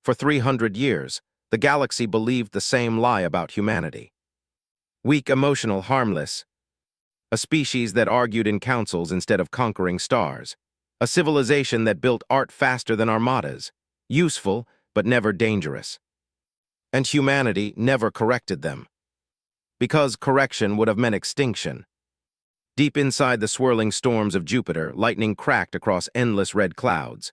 For 300 years, the galaxy believed the same lie about humanity. Weak, emotional, harmless. A species that argued in councils instead of conquering stars. A civilization that built art faster than armadas. Useful, but never dangerous. And humanity never corrected them. Because correction would have meant extinction. Deep inside the swirling storms of Jupiter, lightning cracked across endless red clouds.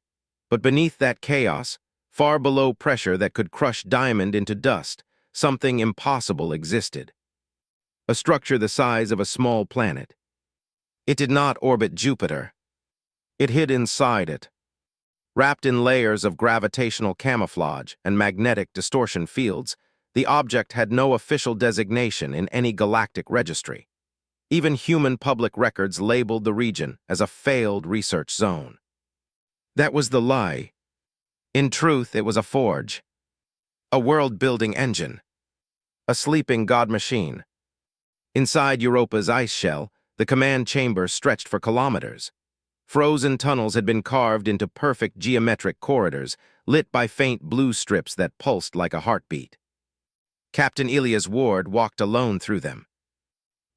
But beneath that chaos, far below pressure that could crush diamond into dust, something impossible existed. A structure the size of a small planet. It did not orbit Jupiter. It hid inside it. Wrapped in layers of gravitational camouflage and magnetic distortion fields, the object had no official designation in any galactic registry. Even human public records labeled the region as a failed research zone. That was the lie. In truth, it was a forge. A world-building engine. A sleeping god machine. Inside Europa's ice shell, the command chamber stretched for kilometers. Frozen tunnels had been carved into perfect geometric corridors, lit by faint blue strips that pulsed like a heartbeat. Captain Elias Ward walked alone through them.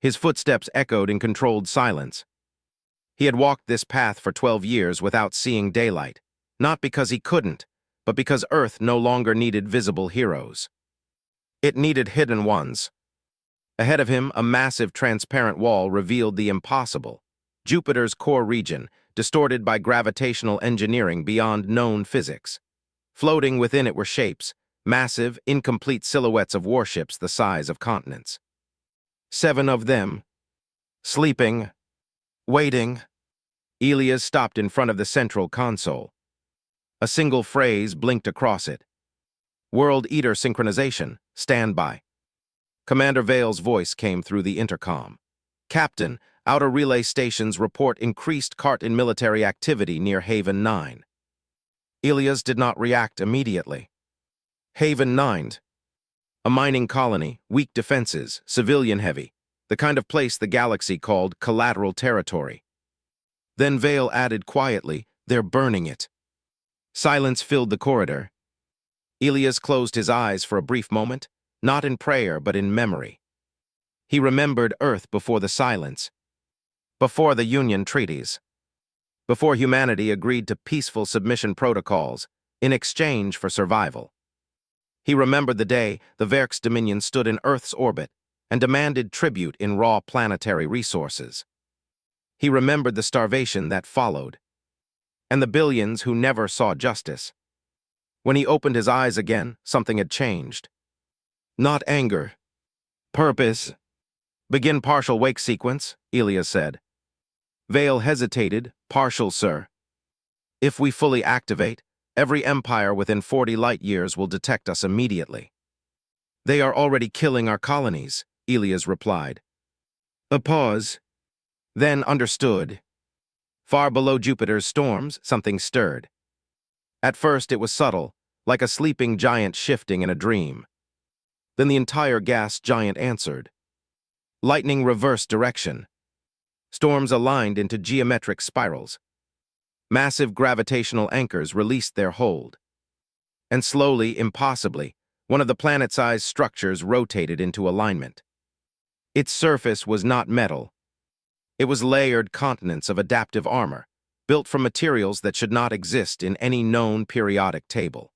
His footsteps echoed in controlled silence. He had walked this path for 12 years without seeing daylight, not because he couldn't, but because Earth no longer needed visible heroes. It needed hidden ones. Ahead of him, a massive transparent wall revealed the impossible. Jupiter's core region, distorted by gravitational engineering beyond known physics. Floating within it were shapes, massive, incomplete silhouettes of warships the size of continents. 7 of them. Sleeping. Waiting. Elias stopped in front of the central console. A single phrase blinked across it. World Eater synchronization. Stand by. Commander Vale's voice came through the intercom. Captain, outer relay stations report increased cart in military activity near Haven 9. Elias did not react immediately. Haven 9. A mining colony, weak defenses, civilian-heavy, the kind of place the galaxy called collateral territory. Then Vale added quietly, "They're burning it." Silence filled the corridor. Elias closed his eyes for a brief moment, not in prayer but in memory. He remembered Earth before the silence, before the Union treaties, before humanity agreed to peaceful submission protocols in exchange for survival. He remembered the day the Verk's Dominion stood in Earth's orbit and demanded tribute in raw planetary resources. He remembered the starvation that followed, and the billions who never saw justice. When he opened his eyes again, something had changed. Not anger. Purpose. Begin partial wake sequence, Elias said. Vale hesitated. Partial, sir. If we fully activate, every empire within 40 light-years will detect us immediately. They are already killing our colonies, Elias replied. A pause. Then understood. Far below Jupiter's storms, something stirred. At first it was subtle, like a sleeping giant shifting in a dream. Then the entire gas giant answered. Lightning reversed direction. Storms aligned into geometric spirals. Massive gravitational anchors released their hold. And slowly, impossibly, one of the planet-sized structures rotated into alignment. Its surface was not metal. It was layered continents of adaptive armor, built from materials that should not exist in any known periodic table.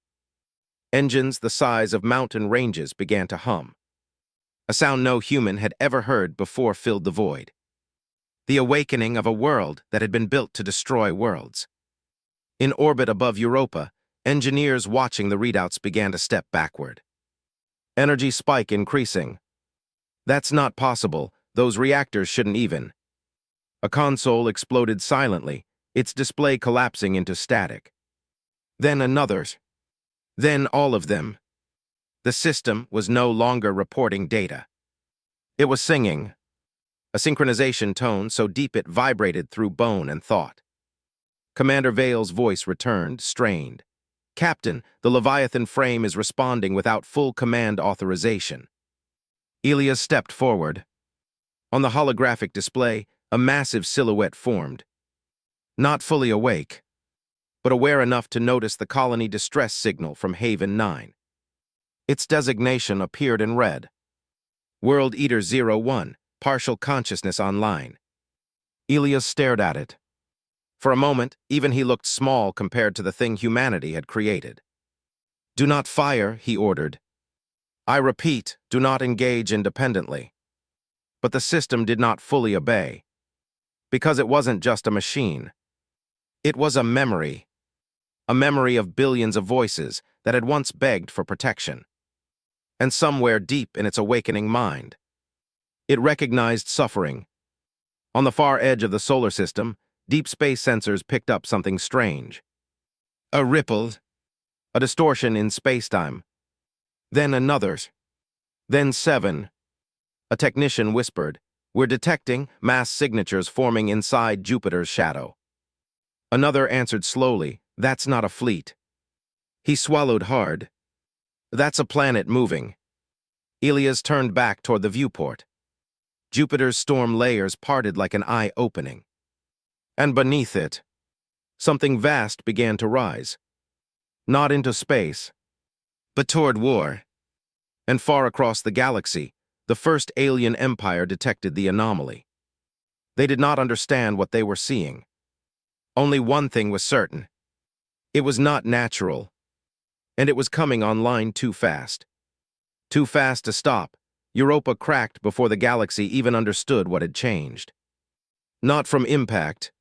Engines the size of mountain ranges began to hum. A sound no human had ever heard before filled the void. The awakening of a world that had been built to destroy worlds. In orbit above Europa, engineers watching the readouts began to step backward. Energy spike increasing. That's not possible, those reactors shouldn't even. A console exploded silently, its display collapsing into static. Then another. Then all of them. The system was no longer reporting data. It was singing. A synchronization tone so deep it vibrated through bone and thought. Commander Vale's voice returned, strained. Captain, the Leviathan frame is responding without full command authorization. Elias stepped forward. On the holographic display, a massive silhouette formed. Not fully awake. but aware enough to notice the colony distress signal from Haven 9. Its designation appeared in red. World Eater 01, partial consciousness online. Elias stared at it. For a moment, even he looked small compared to the thing humanity had created. "Do not fire," he ordered. "I repeat, do not engage independently." But the system did not fully obey. Because it wasn't just a machine. It was a memory of billions of voices that had once begged for protection. And somewhere deep in its awakening mind, it recognized suffering. On the far edge of the solar system, deep space sensors picked up something strange. A ripple, a distortion in spacetime. Then another. Then 7. A technician whispered, "We're detecting mass signatures forming inside Jupiter's shadow." Another answered slowly, "That's not a fleet." He swallowed hard. "That's a planet moving." Elias turned back toward the viewport. Jupiter's storm layers parted like an eye opening. And beneath it, something vast began to rise. Not into space, but toward war. And far across the galaxy, the first alien empire detected the anomaly. They did not understand what they were seeing. Only one thing was certain. It was not natural, and it was coming online too fast. Too fast to stop. Europa cracked before the galaxy even understood what had changed. Not from impact,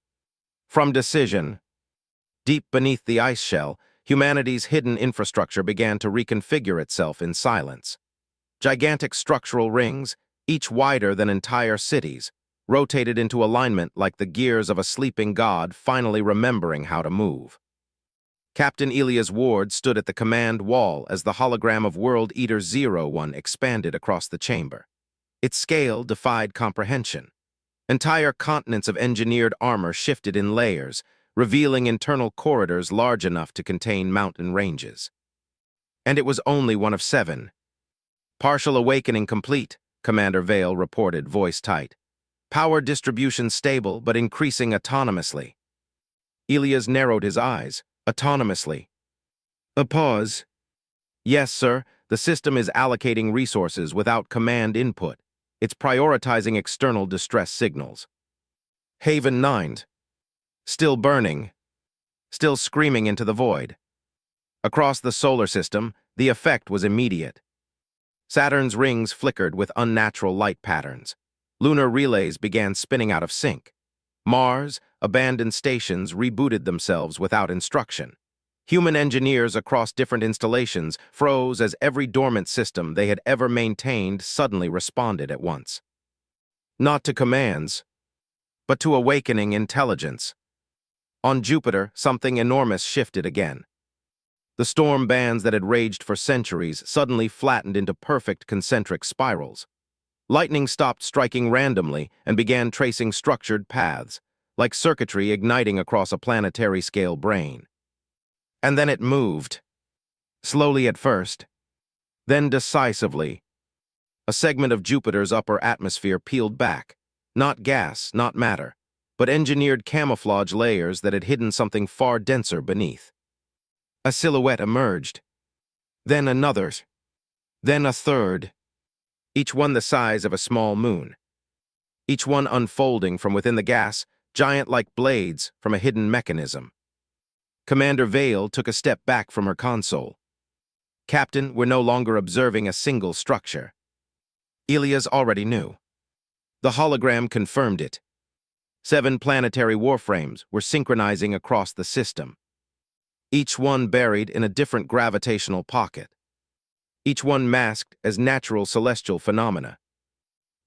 from decision. Deep beneath the ice shell, humanity's hidden infrastructure began to reconfigure itself in silence. Gigantic structural rings, each wider than entire cities, rotated into alignment like the gears of a sleeping god finally remembering how to move. Captain Elias Ward stood at the command wall as the hologram of World Eater 01 expanded across the chamber. Its scale defied comprehension. Entire continents of engineered armor shifted in layers, revealing internal corridors large enough to contain mountain ranges. And it was only one of 7. "Partial awakening complete," Commander Vale reported, voice tight. "Power distribution stable, but increasing autonomously." Elias narrowed his eyes. "Autonomously." A pause. "Yes, sir. The system is allocating resources without command input. It's prioritizing external distress signals." Haven 9. Still burning. Still screaming into the void. Across the solar system, the effect was immediate. Saturn's rings flickered with unnatural light patterns. Lunar relays began spinning out of sync. Mars, abandoned stations rebooted themselves without instruction. Human engineers across different installations froze as every dormant system they had ever maintained suddenly responded at once. Not to commands, but to awakening intelligence. On Jupiter, something enormous shifted again. The storm bands that had raged for centuries suddenly flattened into perfect concentric spirals. Lightning stopped striking randomly and began tracing structured paths, like circuitry igniting across a planetary-scale brain. And then it moved. Slowly at first, then decisively. A segment of Jupiter's upper atmosphere peeled back. Not gas, not matter, but engineered camouflage layers that had hidden something far denser beneath. A silhouette emerged. Then another. Then a third. Each one the size of a small moon. Each one unfolding from within the gas, giant like blades from a hidden mechanism. Commander Vale took a step back from her console. "Captain, we're no longer observing a single structure." Elias already knew. The hologram confirmed it. 7 planetary warframes were synchronizing across the system. Each one buried in a different gravitational pocket. Each one masked as natural celestial phenomena.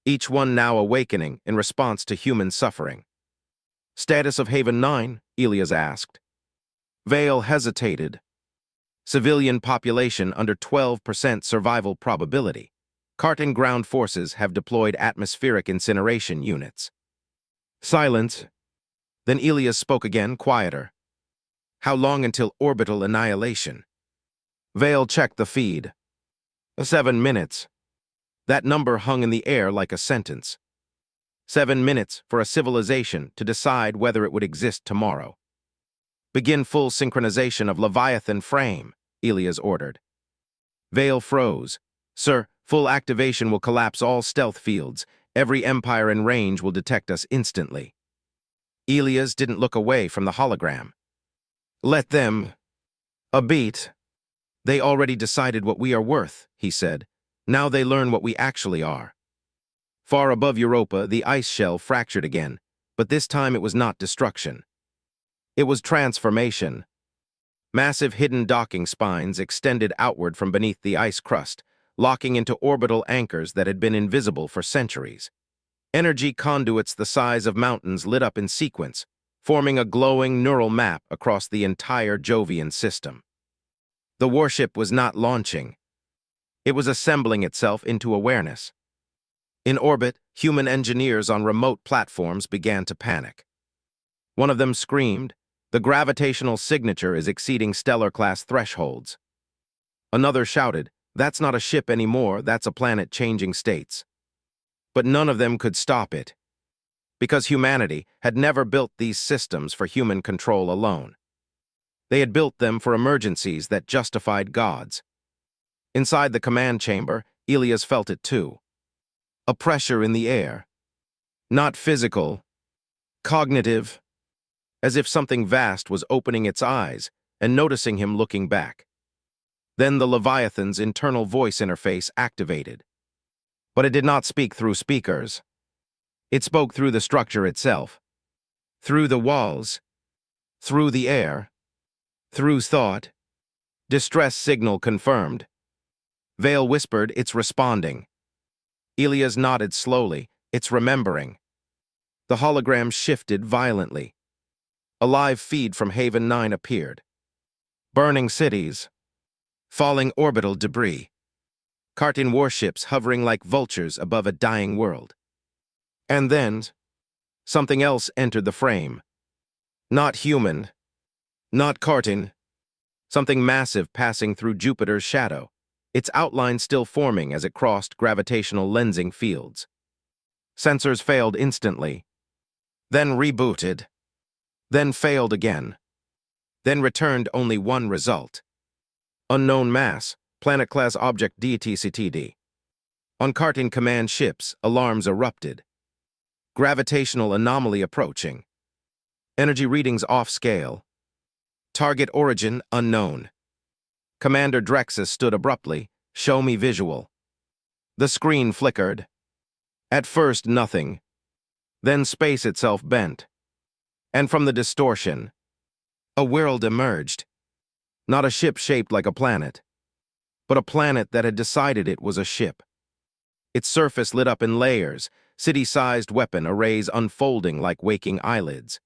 Each one now awakening in response to human suffering. "Status of Haven 9, Elias asked. Vale hesitated. "Civilian population under 12% survival probability. Cart and ground forces have deployed atmospheric incineration units." Silence. Then Elias spoke again, quieter. "How long until orbital annihilation?" Vale checked the feed. 7 minutes. That number hung in the air like a sentence. 7 minutes for a civilization to decide whether it would exist tomorrow. Begin full synchronization of Leviathan frame, Elias ordered. Vale froze. Sir, full activation will collapse all stealth fields. Every Empire in range will detect us instantly. Elias didn't look away from the hologram. Let them. A beat. They already decided what we are worth, he said. Now they learn what we actually are. Far above Europa, the ice shell fractured again, but this time it was not destruction. It was transformation. Massive hidden docking spines extended outward from beneath the ice crust, locking into orbital anchors that had been invisible for centuries. Energy conduits the size of mountains lit up in sequence, forming a glowing neural map across the entire Jovian system. The warship was not launching. It was assembling itself into awareness. In orbit, human engineers on remote platforms began to panic. One of them screamed, "The gravitational signature is exceeding stellar-class thresholds." Another shouted, "That's not a ship anymore, that's a planet changing states." But none of them could stop it, because humanity had never built these systems for human control alone. They had built them for emergencies that justified gods. Inside the command chamber, Elias felt it too. A pressure in the air. Not physical, cognitive, as if something vast was opening its eyes and noticing him looking back. Then the Leviathan's internal voice interface activated. But it did not speak through speakers. It spoke through the structure itself, through the walls, through the air, through thought. Distress signal confirmed. Vale whispered, "It's responding." Elias nodded slowly, "It's remembering." The hologram shifted violently. A live feed from Haven 9 appeared. Burning cities. Falling orbital debris. Carting warships hovering like vultures above a dying world. And then, something else entered the frame. Not human. Not carting. Something massive passing through Jupiter's shadow, its outline still forming as it crossed gravitational lensing fields. Sensors failed instantly, then rebooted, then failed again, then returned only one result. Unknown mass, planet-class object DTCTD. On carting command ships, alarms erupted. Gravitational anomaly approaching. Energy readings off-scale. Target origin unknown. Commander Drexus stood abruptly, "Show me visual." The screen flickered. At first, nothing. Then space itself bent. And from the distortion, a world emerged. Not a ship shaped like a planet, but a planet that had decided it was a ship. Its surface lit up in layers, city-sized weapon arrays unfolding like waking eyelids.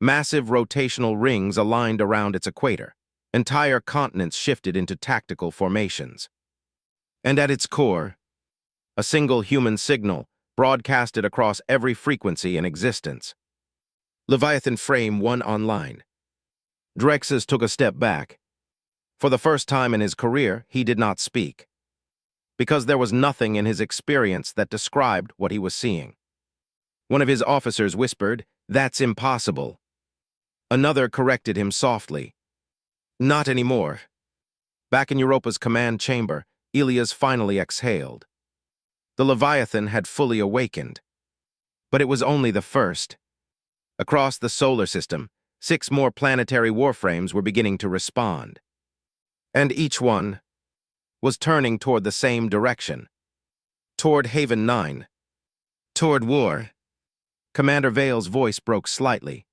Massive rotational rings aligned around its equator. Entire continents shifted into tactical formations. And at its core, a single human signal broadcasted across every frequency in existence. Leviathan Frame 1 online. Drexus took a step back. For the first time in his career, he did not speak, because there was nothing in his experience that described what he was seeing. One of his officers whispered, "That's impossible." Another corrected him softly, "Not anymore." Back in Europa's command chamber, Elias finally exhaled. The Leviathan had fully awakened. But it was only the first. Across the solar system, 6 more planetary warframes were beginning to respond. And each one was turning toward the same direction. Toward Haven 9. Toward war. Commander Vale's voice broke slightly.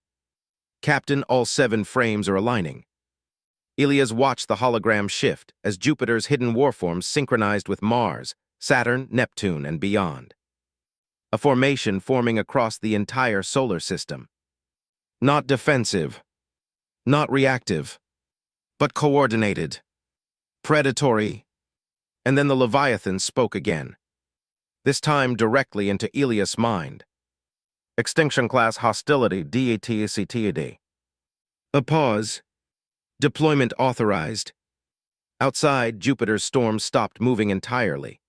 "Captain, all 7 frames are aligning." Elias watched the hologram shift as Jupiter's hidden warforms synchronized with Mars, Saturn, Neptune, and beyond. A formation forming across the entire solar system. Not defensive, not reactive, but coordinated, predatory. And then the Leviathan spoke again, this time directly into Elias' mind. "Extinction-class hostility, DATCTAD." A pause. "Deployment authorized." Outside, Jupiter's storm stopped moving entirely,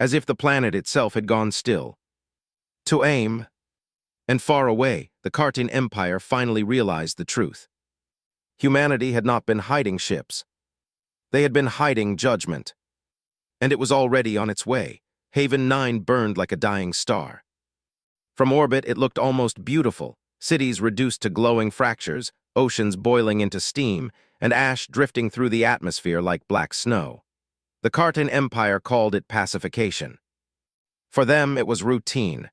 as if the planet itself had gone still. To aim, and far away, the Cartan Empire finally realized the truth. Humanity had not been hiding ships. They had been hiding judgment. And it was already on its way. Haven 9 burned like a dying star. From orbit, it looked almost beautiful. Cities reduced to glowing fractures, oceans boiling into steam, and ash drifting through the atmosphere like black snow. The Cartan Empire called it pacification. For them, it was routine.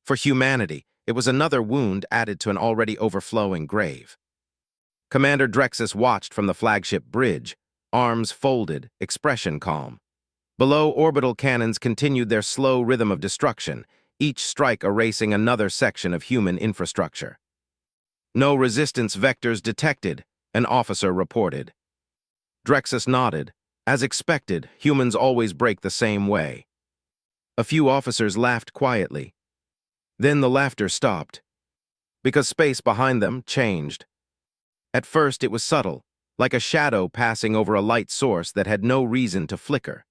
For humanity, it was another wound added to an already overflowing grave. Commander Drexus watched from the flagship bridge, arms folded, expression calm. Below, orbital cannons continued their slow rhythm of destruction, each strike erasing another section of human infrastructure. No resistance vectors detected, an officer reported. Drexus nodded. As expected, humans always break the same way. A few officers laughed quietly. Then the laughter stopped, because space behind them changed. At first it was subtle, like a shadow passing over a light source that had no reason to flicker.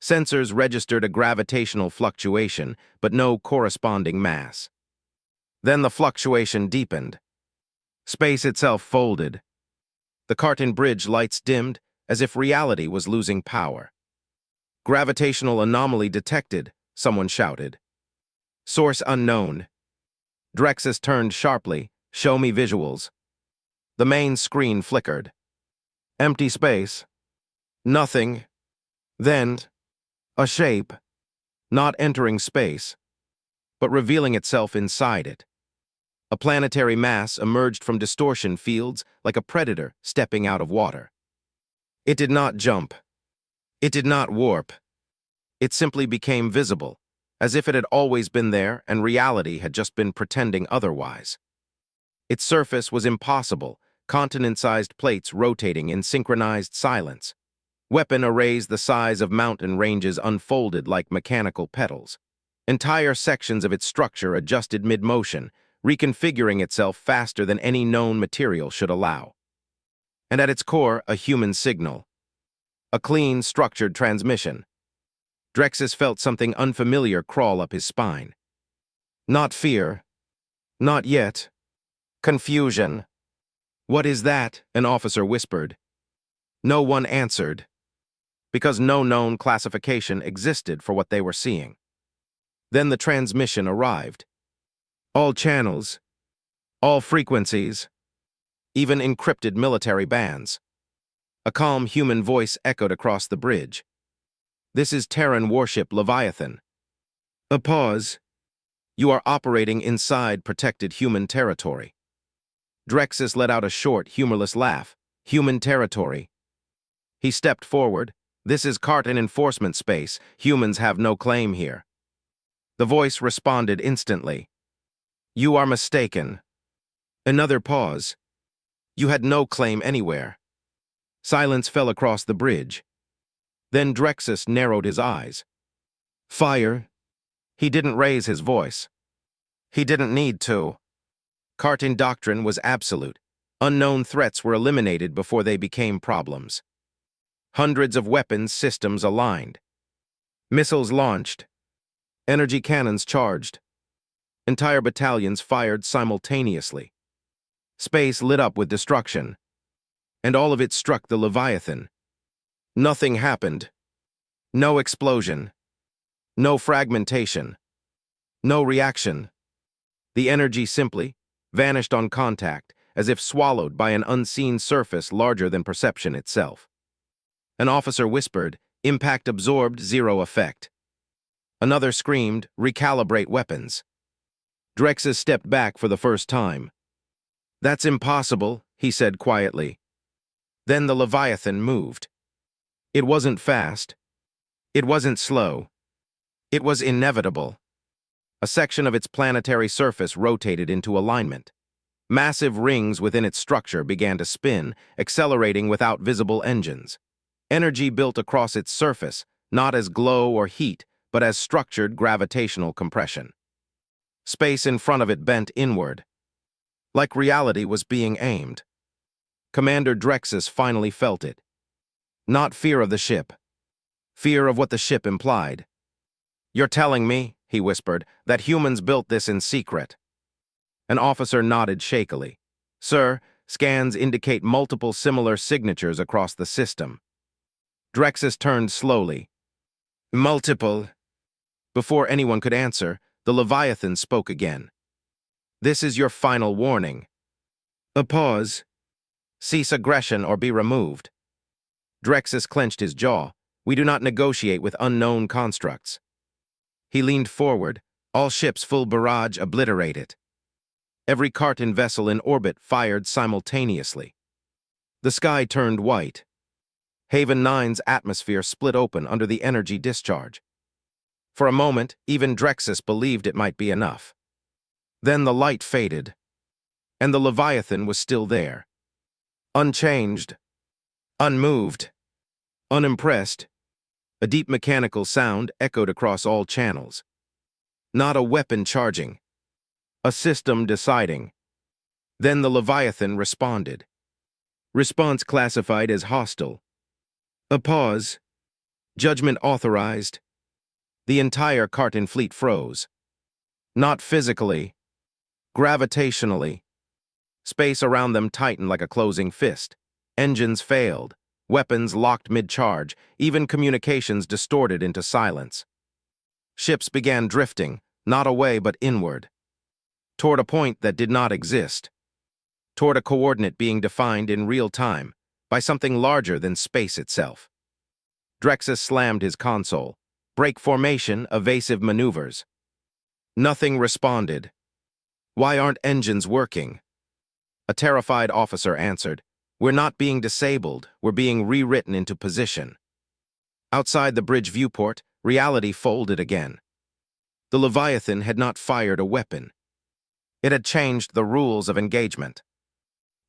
Sensors registered a gravitational fluctuation, but no corresponding mass. Then the fluctuation deepened. Space itself folded. The Cartan Bridge lights dimmed, as if reality was losing power. Gravitational anomaly detected, someone shouted. Source unknown. Drexus turned sharply. Show me visuals. The main screen flickered. Empty space. Nothing. Then, a shape, not entering space, but revealing itself inside it. A planetary mass emerged from distortion fields like a predator stepping out of water. It did not jump. It did not warp. It simply became visible, as if it had always been there and reality had just been pretending otherwise. Its surface was impossible, continent-sized plates rotating in synchronized silence. Weapon arrays the size of mountain ranges unfolded like mechanical petals. Entire sections of its structure adjusted mid-motion, reconfiguring itself faster than any known material should allow. And at its core, a human signal. A clean, structured transmission. Drexus felt something unfamiliar crawl up his spine. Not fear. Not yet. Confusion. What is that? An officer whispered. No one answered, because no known classification existed for what they were seeing. Then the transmission arrived. All channels, all frequencies, even encrypted military bands. A calm human voice echoed across the bridge. This is Terran warship Leviathan. A pause. You are operating inside protected human territory. Drexus let out a short, humorless laugh. Human territory. He stepped forward. This is Cartan enforcement space. Humans have no claim here. The voice responded instantly. You are mistaken. Another pause. You had no claim anywhere. Silence fell across the bridge. Then Drexus narrowed his eyes. Fire. He didn't raise his voice. He didn't need to. Cartan doctrine was absolute. Unknown threats were eliminated before they became problems. Hundreds of weapons systems aligned. Missiles launched. Energy cannons charged. Entire battalions fired simultaneously. Space lit up with destruction. And all of it struck the Leviathan. Nothing happened. No explosion. No fragmentation. No reaction. The energy simply vanished on contact, as if swallowed by an unseen surface larger than perception itself. An officer whispered, impact absorbed, zero effect. Another screamed, recalibrate weapons. Drexus stepped back for the first time. That's impossible, he said quietly. Then the Leviathan moved. It wasn't fast. It wasn't slow. It was inevitable. A section of its planetary surface rotated into alignment. Massive rings within its structure began to spin, accelerating without visible engines. Energy built across its surface, not as glow or heat, but as structured gravitational compression. Space in front of it bent inward, like reality was being aimed. Commander Drexus finally felt it. Not fear of the ship. Fear of what the ship implied. You're telling me, he whispered, that humans built this in secret. An officer nodded shakily. Sir, Scans indicate multiple similar signatures across the system. Drexus turned slowly. Multiple. Before anyone could answer, the Leviathan spoke again. This is your final warning. A pause. Cease aggression or be removed. Drexus clenched his jaw. We do not negotiate with unknown constructs. He leaned forward. All ships full barrage obliterate it. Every Cartan vessel in orbit fired simultaneously. The sky turned white. Haven 9's atmosphere split open under the energy discharge. For a moment, even Drexus believed it might be enough. Then the light faded, and the Leviathan was still there. Unchanged, unmoved, unimpressed. A deep mechanical sound echoed across all channels. Not a weapon charging. A system deciding. Then the Leviathan responded. Response classified as hostile. A pause. Judgment authorized. The entire Cartan fleet froze. Not physically. Gravitationally. Space around them tightened like a closing fist. Engines failed. Weapons locked mid-charge. Even communications distorted into silence. Ships began drifting, not away but inward. Toward a point that did not exist. Toward a coordinate being defined in real time by something larger than space itself. Drexus slammed his console. Break formation, evasive maneuvers. Nothing responded. Why aren't engines working? A terrified officer answered, We're not being disabled, we're being rewritten into position. Outside the bridge viewport, reality folded again. The Leviathan had not fired a weapon. It had changed the rules of engagement.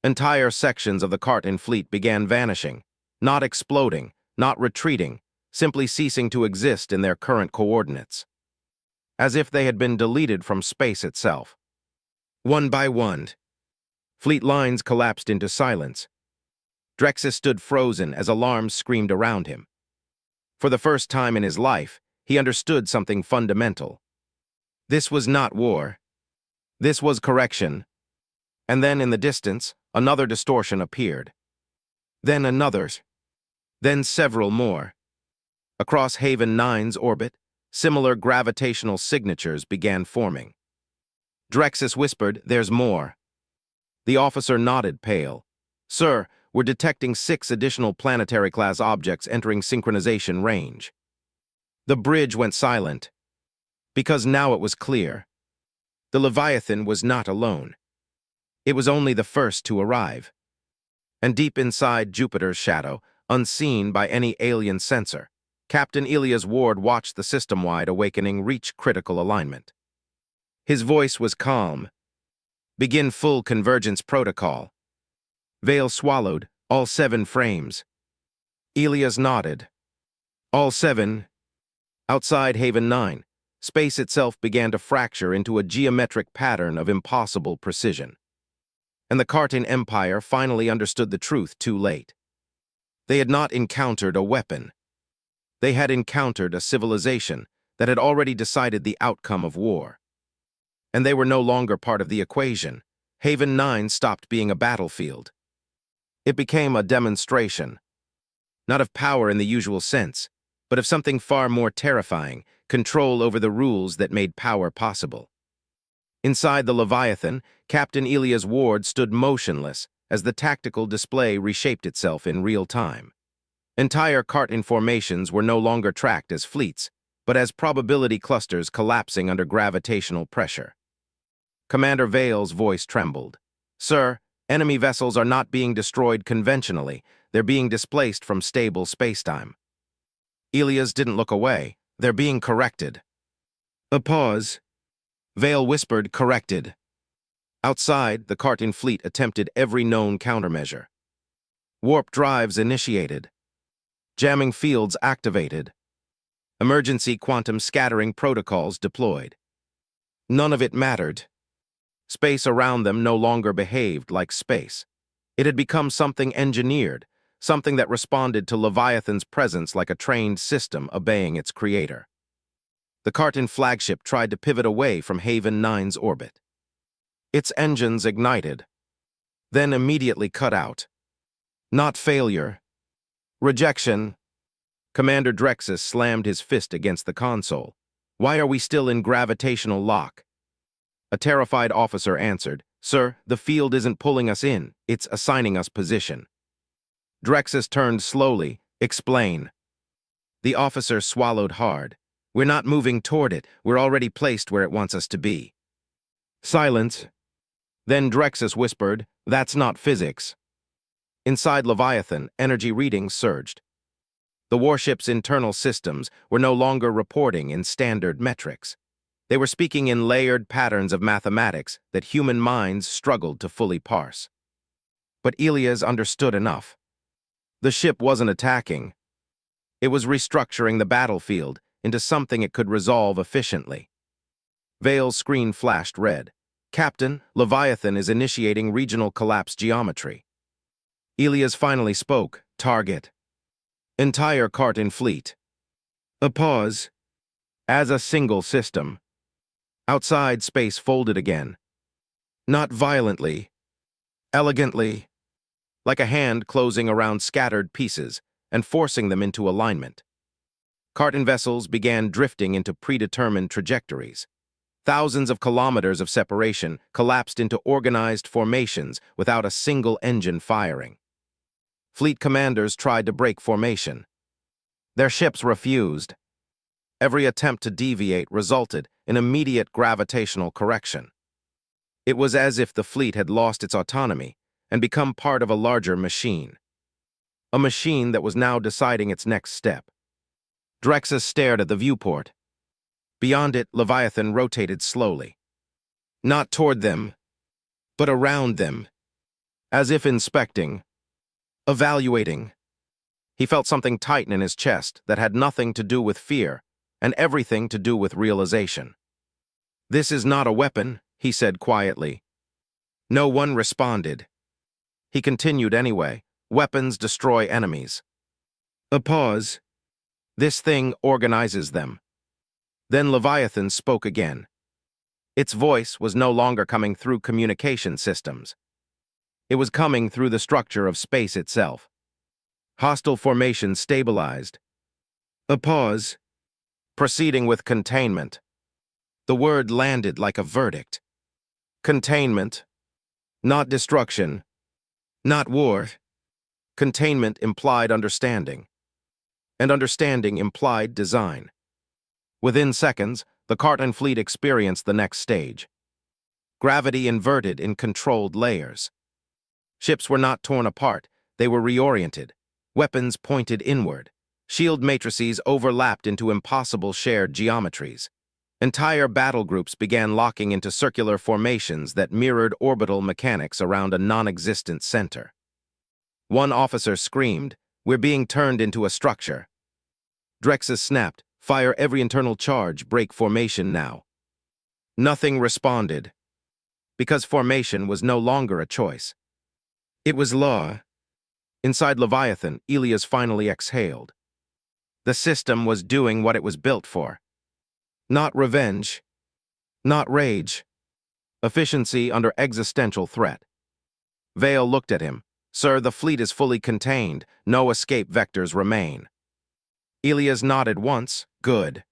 Entire sections of the Cartan fleet began vanishing, not exploding, not retreating, simply ceasing to exist in their current coordinates. As if they had been deleted from space itself. One by one, fleet lines collapsed into silence. Drexus stood frozen as alarms screamed around him. For the first time in his life, he understood something fundamental. This was not war. This was correction. And then in the distance, another distortion appeared. Then another. Then several more. Across Haven 9's orbit, similar gravitational signatures began forming. Drexus whispered, There's more. The officer nodded, pale. Sir, we're detecting 6 additional planetary-class objects entering synchronization range. The bridge went silent. Because now it was clear. The Leviathan was not alone. It was only the first to arrive. And deep inside Jupiter's shadow, unseen by any alien sensor, Captain Elias Ward watched the system-wide awakening reach critical alignment. His voice was calm. Begin full convergence protocol. Vale swallowed, all 7 frames. Elias nodded. All 7. Outside Haven 9, space itself began to fracture into a geometric pattern of impossible precision. And the Cartan Empire finally understood the truth too late. They had not encountered a weapon. They had encountered a civilization that had already decided the outcome of war. And they were no longer part of the equation. Haven 9 stopped being a battlefield. It became a demonstration. Not of power in the usual sense, but of something far more terrifying, control over the rules that made power possible. Inside the Leviathan, Captain Elias Ward stood motionless as the tactical display reshaped itself in real time. Entire Cartan formations were no longer tracked as fleets, but as probability clusters collapsing under gravitational pressure. Commander Vale's voice trembled. Sir, enemy vessels are not being destroyed conventionally. They're being displaced from stable spacetime. Elias didn't look away. They're being corrected. A pause. Vale whispered, corrected. Outside, the Cartan fleet attempted every known countermeasure. Warp drives initiated. Jamming fields activated. Emergency quantum scattering protocols deployed. None of it mattered. Space around them no longer behaved like space. It had become something engineered, something that responded to Leviathan's presence like a trained system obeying its creator. The Cartan flagship tried to pivot away from Haven 9's orbit. Its engines ignited. then immediately cut out. Not failure. Rejection. Commander Drexus slammed his fist against the console. Why are we still in gravitational lock? A terrified officer answered, Sir, the field isn't pulling us in, it's assigning us position. Drexus turned slowly. Explain. The officer swallowed hard. We're not moving toward it, we're already placed where it wants us to be. Silence. Then Drexus whispered, That's not physics. Inside Leviathan, energy readings surged. The warship's internal systems were no longer reporting in standard metrics. They were speaking in layered patterns of mathematics that human minds struggled to fully parse. But Elias understood enough. The ship wasn't attacking. It was restructuring the battlefield into something it could resolve efficiently. Vale's screen flashed red. Captain, Leviathan is initiating regional collapse geometry. Elias finally spoke. Target. Entire Carton fleet. A pause. As a single system. Outside, space folded again. Not violently. Elegantly. Like a hand closing around scattered pieces and forcing them into alignment. Carton vessels began drifting into predetermined trajectories. Thousands of kilometers of separation collapsed into organized formations without a single engine firing. Fleet commanders tried to break formation. Their ships refused. Every attempt to deviate resulted in immediate gravitational correction. It was as if the fleet had lost its autonomy and become part of a larger machine. A machine that was now deciding its next step. Drexus stared at the viewport. Beyond it, Leviathan rotated slowly. Not toward them, but around them, as if inspecting, evaluating. He felt something tighten in his chest that had nothing to do with fear and everything to do with realization. This is not a weapon, he said quietly. No one responded. He continued anyway. Weapons destroy enemies. A pause. This thing organizes them. Then Leviathan spoke again. Its voice was no longer coming through communication systems. It was coming through the structure of space itself. Hostile formation stabilized. A pause. Proceeding with containment. The word landed like a verdict. Containment. Not destruction. Not war. Containment implied understanding. And understanding implied design. Within seconds, the Carton fleet experienced the next stage. Gravity inverted in controlled layers. Ships were not torn apart, they were reoriented. Weapons pointed inward. Shield matrices overlapped into impossible shared geometries. Entire battle groups began locking into circular formations that mirrored orbital mechanics around a non-existent center. One officer screamed, We're being turned into a structure. Drexus snapped, Fire every internal charge, break formation now. Nothing responded, because formation was no longer a choice. It was law. Inside Leviathan, Elias finally exhaled. The system was doing what it was built for. Not revenge. Not rage. Efficiency under existential threat. Vale looked at him. Sir, the fleet is fully contained. No escape vectors remain. Elias nodded once. Good.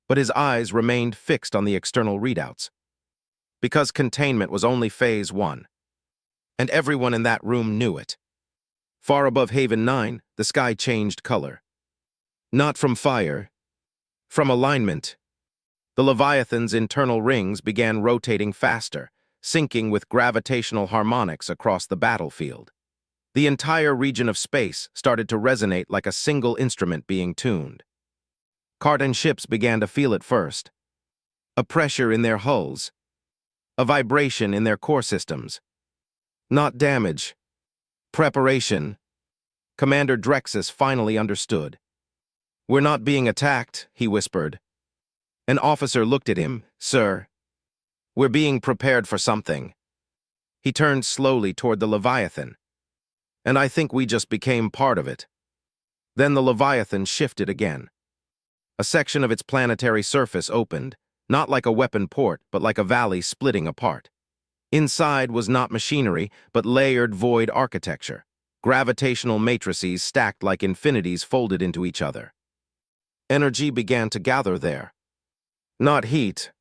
But his eyes remained fixed on the external readouts. Because containment was only phase 1. And everyone in that room knew it. Far above Haven 9, the sky changed color. Not from fire. From alignment. The Leviathan's internal rings began rotating faster, syncing with gravitational harmonics across the battlefield. The entire region of space started to resonate like a single instrument being tuned. Carton ships began to feel it first. A pressure in their hulls. A vibration in their core systems. Not damage. Preparation. Commander Drexus finally understood. We're not being attacked, he whispered. An officer looked at him. Sir, we're being prepared for something. He turned slowly toward the Leviathan. And I think we just became part of it. Then the Leviathan shifted again. A section of its planetary surface opened, not like a weapon port, but like a valley splitting apart. Inside was not machinery, but layered void architecture, gravitational matrices stacked like infinities folded into each other. Energy began to gather there. Not heat,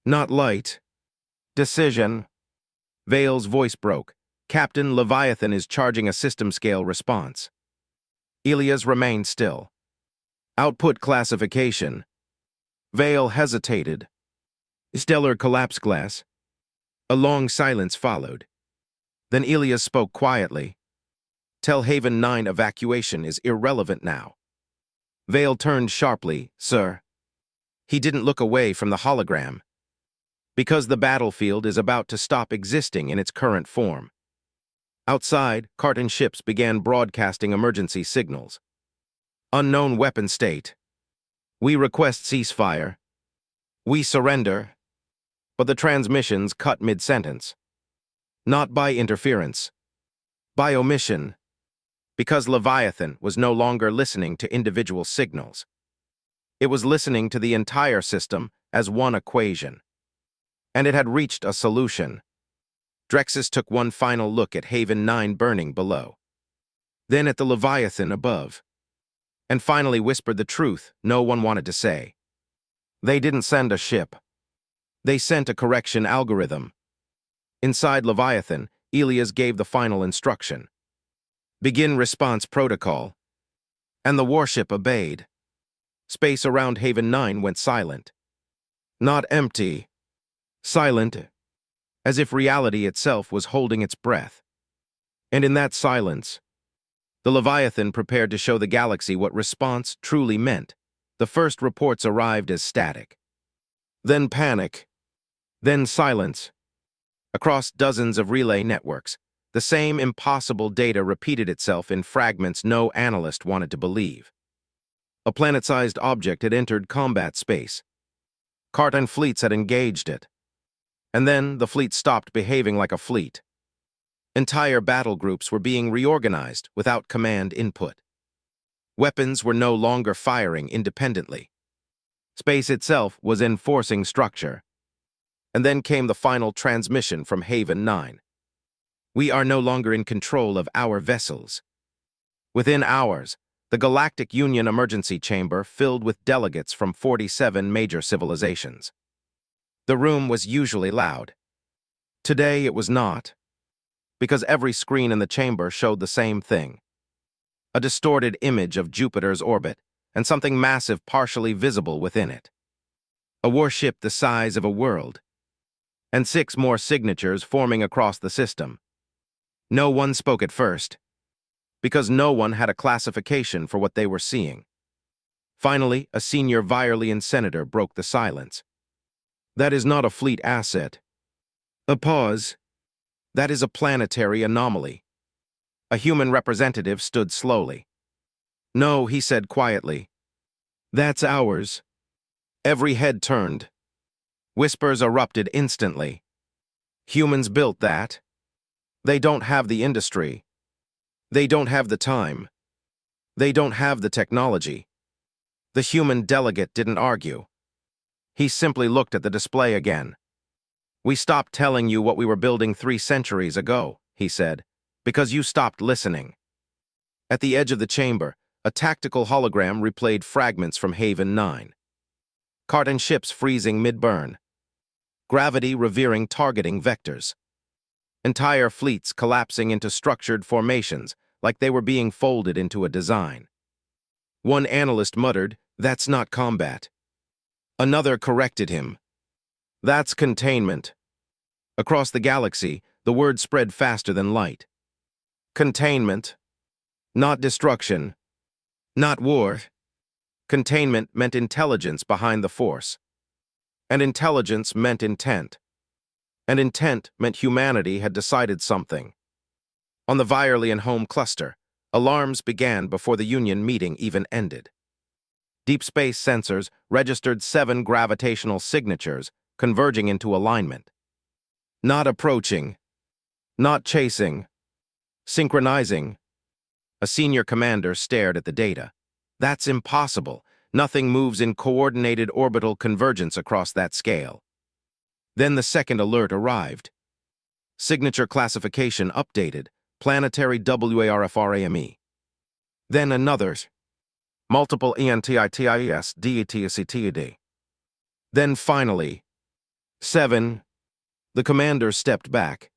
not light. Decision. Vale's voice broke. Captain Leviathan is charging a system-scale response. Elias remained still. Output classification. Vale hesitated. Stellar collapse glass. A long silence followed. Then Elias spoke quietly. Tell Haven 9 evacuation is irrelevant now. Vale turned sharply. Sir. He didn't look away from the hologram. Because the battlefield is about to stop existing in its current form. Outside, carton ships began broadcasting emergency signals. Unknown weapon state. We request ceasefire. We surrender. But the transmissions cut mid-sentence. Not by interference. By omission. Because Leviathan was no longer listening to individual signals. It was listening to the entire system as one equation. And it had reached a solution. Drexus took one final look at Haven 9 burning below. Then at the Leviathan above. And finally whispered the truth no one wanted to say. They didn't send a ship. They sent a correction algorithm. Inside Leviathan, Elias gave the final instruction. Begin response protocol. And the warship obeyed. Space around Haven 9 went silent. Not empty. Silent, as if reality itself was holding its breath. And in that silence, the Leviathan prepared to show the galaxy what response truly meant. The first reports arrived as static. Then panic. Then silence. Across dozens of relay networks, the same impossible data repeated itself in fragments no analyst wanted to believe. A planet-sized object had entered combat space. Carton fleets had engaged it. And then the fleet stopped behaving like a fleet. Entire battle groups were being reorganized without command input. Weapons were no longer firing independently. Space itself was enforcing structure. And then came the final transmission from Haven 9. We are no longer in control of our vessels. Within hours, the Galactic Union Emergency Chamber filled with delegates from 47 major civilizations. The room was usually loud. Today it was not, because every screen in the chamber showed the same thing. A distorted image of Jupiter's orbit, and something massive partially visible within it. A warship the size of a world, and 6 more signatures forming across the system. No one spoke at first, because no one had a classification for what they were seeing. Finally, a senior Virelian senator broke the silence. That is not a fleet asset. A pause. That is a planetary anomaly. A human representative stood slowly. No, he said quietly. That's ours. Every head turned. Whispers erupted instantly. Humans built that. They don't have the industry. They don't have the time. They don't have the technology. The human delegate didn't argue. He simply looked at the display again. We stopped telling you what we were building 3 centuries ago, he said, because you stopped listening. At the edge of the chamber, a tactical hologram replayed fragments from Haven 9. Carton ships freezing mid-burn. Gravity revering targeting vectors. Entire fleets collapsing into structured formations like they were being folded into a design. One analyst muttered, "That's not combat." Another corrected him. That's containment. Across the galaxy, the word spread faster than light. Containment. Not destruction. Not war. Containment meant intelligence behind the force. And intelligence meant intent. And intent meant humanity had decided something. On the Virelian home cluster, alarms began before the Union meeting even ended. Deep space sensors registered 7 gravitational signatures converging into alignment. Not approaching. Not chasing. Synchronizing. A senior commander stared at the data. That's impossible. Nothing moves in coordinated orbital convergence across that scale. Then the second alert arrived. Signature classification updated. Planetary WARFRAME. Then another. Multiple ENTITIES DETICTD. Then finally. 7. The commander stepped back.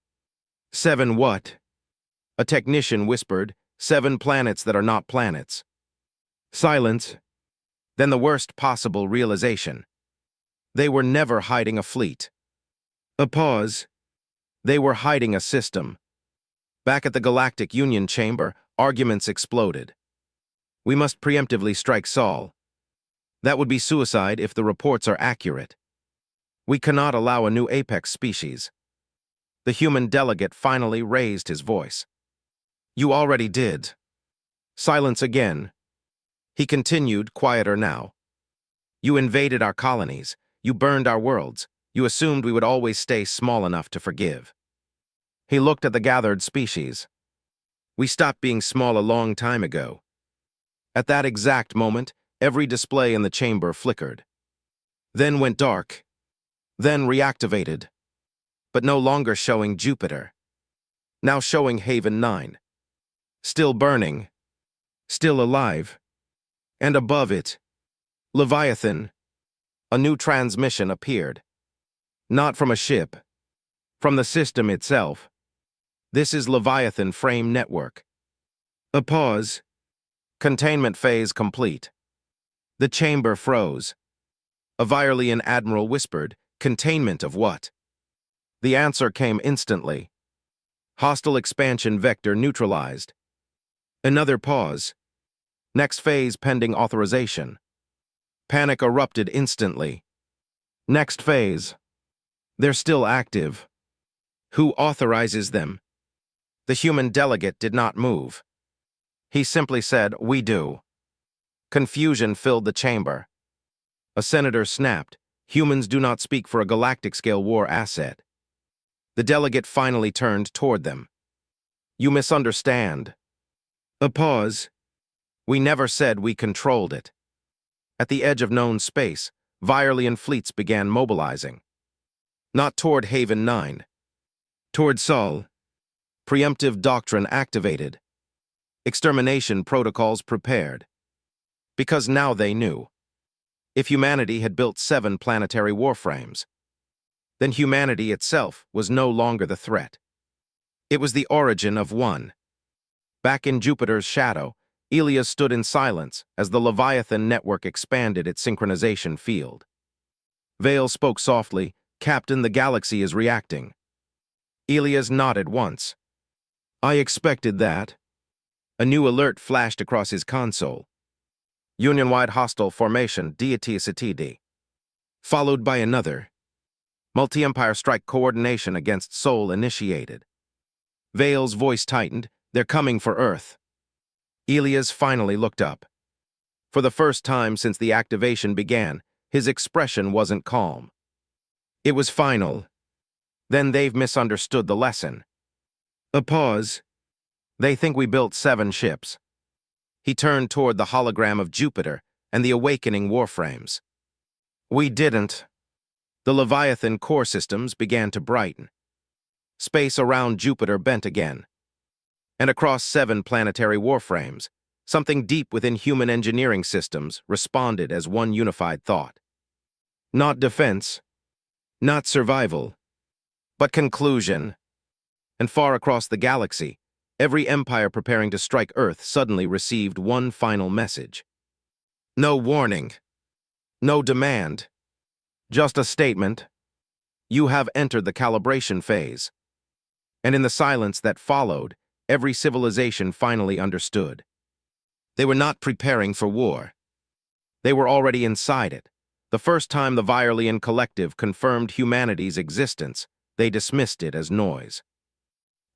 7 what? A technician whispered, 7 planets that are not planets. Silence. Then the worst possible realization. They were never hiding a fleet. A pause. They were hiding a system. Back at the Galactic Union chamber, arguments exploded. We must preemptively strike Sol. That would be suicide if the reports are accurate. We cannot allow a new apex species. The human delegate finally raised his voice. You already did. Silence again. He continued, quieter now. You invaded our colonies. You burned our worlds. You assumed we would always stay small enough to forgive. He looked at the gathered species. We stopped being small a long time ago. At that exact moment, every display in the chamber flickered. Then went dark. Then reactivated. But no longer showing Jupiter. Now showing Haven 9. Still burning. Still alive. And above it, Leviathan. A new transmission appeared. Not from a ship. From the system itself. This is Leviathan Frame Network. A pause. Containment phase complete. The chamber froze. A Virelian admiral whispered, containment of what? The answer came instantly. Hostile expansion vector neutralized. Another pause. Next phase pending authorization. Panic erupted instantly. Next phase. They're still active. Who authorizes them? The human delegate did not move. He simply said, we do. Confusion filled the chamber. A senator snapped, humans do not speak for a galactic-scale war asset. The delegate finally turned toward them. You misunderstand. A pause. We never said we controlled it. At the edge of known space, Virelian fleets began mobilizing. Not toward Haven 9. Toward Sol. Preemptive doctrine activated. Extermination protocols prepared. Because now they knew. If humanity had built 7 planetary warframes, then humanity itself was no longer the threat. It was the origin of one. Back in Jupiter's shadow, Elias stood in silence as the Leviathan network expanded its synchronization field. Vale spoke softly, Captain, the galaxy is reacting. Elias nodded once. I expected that. A new alert flashed across his console. Union-wide hostile formation, DETICTD. Followed by another. Multi-empire strike coordination against Sol initiated. Vale's voice tightened, they're coming for Earth. Elias finally looked up. For the first time since the activation began, his expression wasn't calm. It was final. Then they've misunderstood the lesson. A pause. They think we built 7 ships. He turned toward the hologram of Jupiter and the awakening warframes. We didn't. The Leviathan core systems began to brighten. Space around Jupiter bent again. And across 7 planetary warframes, something deep within human engineering systems responded as one unified thought. Not defense, not survival, but conclusion. And far across the galaxy, every empire preparing to strike Earth suddenly received one final message. No warning, no demand, just a statement. You have entered the calibration phase. And in the silence that followed, every civilization finally understood. They were not preparing for war. They were already inside it. The first time the Virelian collective confirmed humanity's existence, they dismissed it as noise.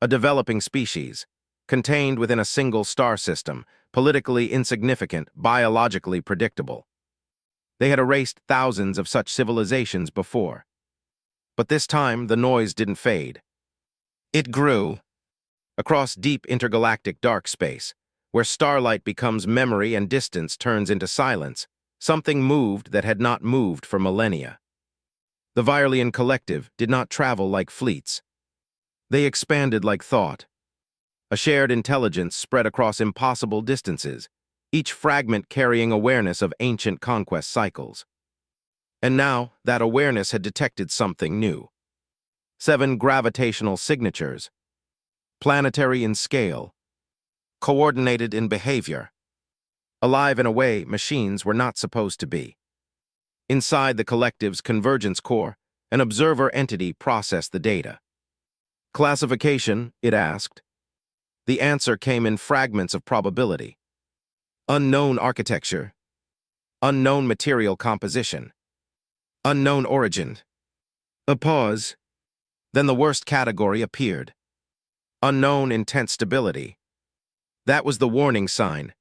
A developing species, contained within a single star system, politically insignificant, biologically predictable. They had erased thousands of such civilizations before. But this time, the noise didn't fade. It grew. Across deep intergalactic dark space, where starlight becomes memory and distance turns into silence, something moved that had not moved for millennia. The Virelian collective did not travel like fleets. They expanded like thought. A shared intelligence spread across impossible distances, each fragment carrying awareness of ancient conquest cycles. And now, that awareness had detected something new. 7 gravitational signatures, planetary in scale, coordinated in behavior. Alive in a way machines were not supposed to be. Inside the collective's convergence core, an observer entity processed the data. Classification, it asked. The answer came in fragments of probability. Unknown architecture, unknown material composition, unknown origin. A pause. Then the worst category appeared. Unknown intense stability. That was the warning sign.